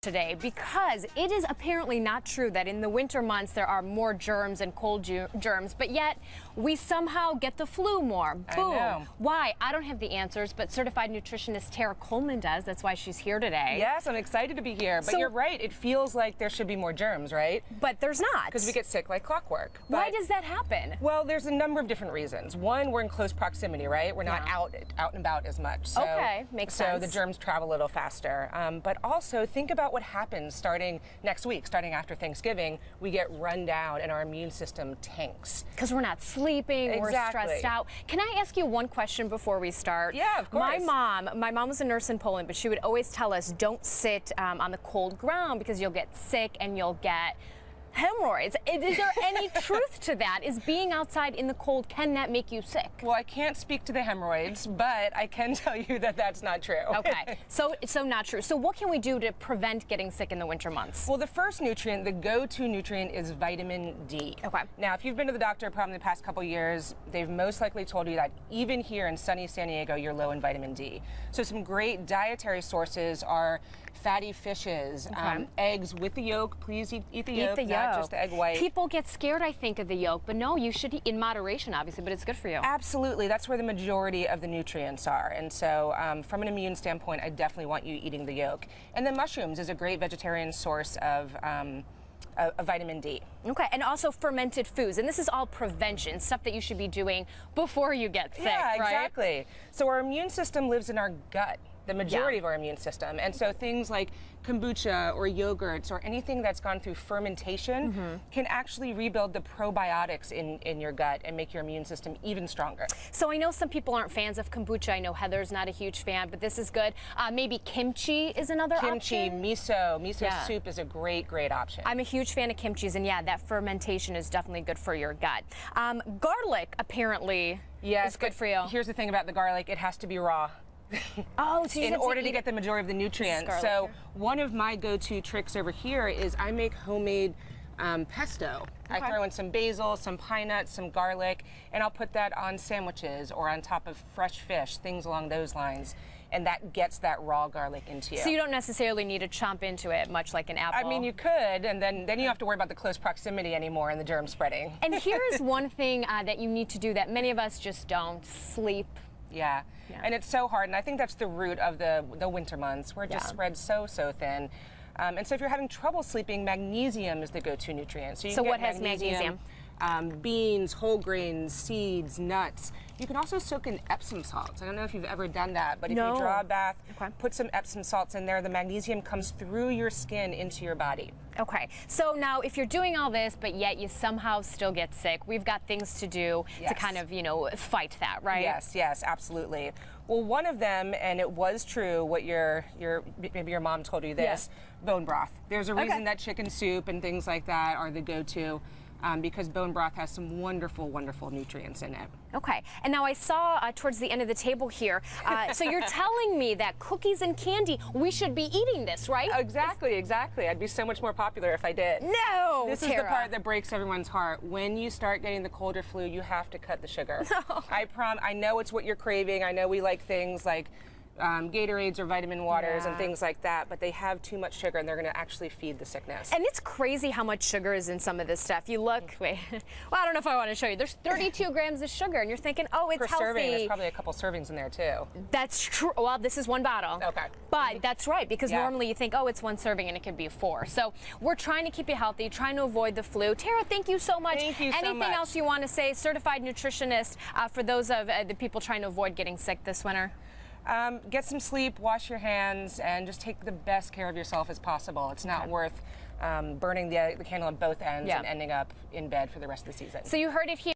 Today, because it is apparently not true that in the winter months there are more germs and cold germs, but yet we somehow get the flu more. Boom. I know. Why? I don't have the answers, but certified nutritionist Tara Coleman does. That's why she's here today. Yes, I'm excited to be here. But you're right. It feels like there should be more germs, right? But there's not. Because we get sick like clockwork. Why does that happen? Well, there's a number of different reasons. One, we're in close proximity, right? We're not out and about as much. So, okay, makes sense. So the germs travel a little faster. But also think about what happens starting next week, starting after Thanksgiving. We get run down and our immune system tanks. Because we're not sleeping, Exactly. we're stressed out. Can I ask you one question before we start? Yeah, of course. My mom was a nurse in Poland, but she would always tell us, don't sit on the cold ground because you'll get sick and you'll get hemorrhoids. Is there any truth to that? Is being outside in the cold, can that make you sick? Well, I can't speak to the hemorrhoids, but I can tell you that that's not true. Okay, so not true. So what can we do to prevent getting sick in the winter months? Well, the first nutrient, the go-to nutrient, is vitamin D. Okay. Now, if you've been to the doctor probably the past couple years, they've most likely told you that even here in sunny San Diego, you're low in vitamin D. So some great dietary sources are fatty fishes, eggs with the yolk. Please eat the yolk, not just the egg white. People get scared, I think, of the yolk, but no, you should eat in moderation, obviously, but it's good for you. Absolutely. That's where the majority of the nutrients are. And so from an immune standpoint, I definitely want you eating the yolk. And then mushrooms is a great vegetarian source of vitamin D. Okay, and also fermented foods. And this is all prevention, stuff that you should be doing before you get sick, yeah, right? Exactly. So our immune system lives in our gut, the majority of our immune system. And so things like kombucha or yogurts or anything that's gone through fermentation can actually rebuild the probiotics in your gut and make your immune system even stronger. So I know some people aren't fans of kombucha. I know Heather's not a huge fan, but this is good. Maybe kimchi is another option. Miso soup is a great option. I'm a huge fan of kimchi's, and yeah, that fermentation is definitely good for your gut. Garlic apparently is good for you. Here's the thing about the garlic, it has to be raw. Oh, so in order to get the majority of the nutrients. So one of my go-to tricks over here is I make homemade pesto. I throw in some basil, some pine nuts, some garlic, and I'll put that on sandwiches or on top of fresh fish, things along those lines. And that gets that raw garlic into you. So you don't necessarily need to chomp into it, much like an apple. I mean, you could, and then you don't have to worry about the close proximity anymore and the germ spreading. And here's one thing that you need to do that many of us just don't: sleep. Yeah, and it's so hard, and I think that's the root of the winter months, where it just spreads so thin. And so if you're having trouble sleeping, magnesium is the go-to nutrient. So, what has magnesium? Beans, whole grains, seeds, nuts. You can also soak in Epsom salts. I don't know if you've ever done that, but if you draw a bath, put some Epsom salts in there, the magnesium comes through your skin into your body. Okay, so now if you're doing all this, but yet you somehow still get sick, we've got things to do to kind of, fight that, right? Yes, absolutely. Well, one of them, and it was true, what maybe your mom told you this, bone broth. There's a reason that chicken soup and things like that are the go-to. Because bone broth has some wonderful nutrients in it. Okay, and now I saw towards the end of the table here, so you're telling me that cookies and candy, we should be eating this, right? Exactly. I'd be so much more popular if I did. No, This is the part that breaks everyone's heart. When you start getting the cold or flu, you have to cut the sugar. No. I know it's what you're craving. I know we like things like Gatorades or vitamin waters and things like that, but they have too much sugar and they're going to actually feed the sickness. And it's crazy how much sugar is in some of this stuff. You look, well, I don't know if I want to show you. There's 32 grams of sugar, and you're thinking, oh, it's healthy. Per serving, there's probably a couple servings in there too. That's true. Well, this is one bottle. Okay. But that's right, because normally you think, oh, it's one serving, and it could be 4. So we're trying to keep you healthy, trying to avoid the flu. Tara, thank you so much. Thank you so much. Anything else you want to say? Certified nutritionist for those of the people trying to avoid getting sick this winter? Get some sleep, wash your hands, and just take the best care of yourself as possible. It's not worth burning the candle at both ends and ending up in bed for the rest of the season. So you heard it here.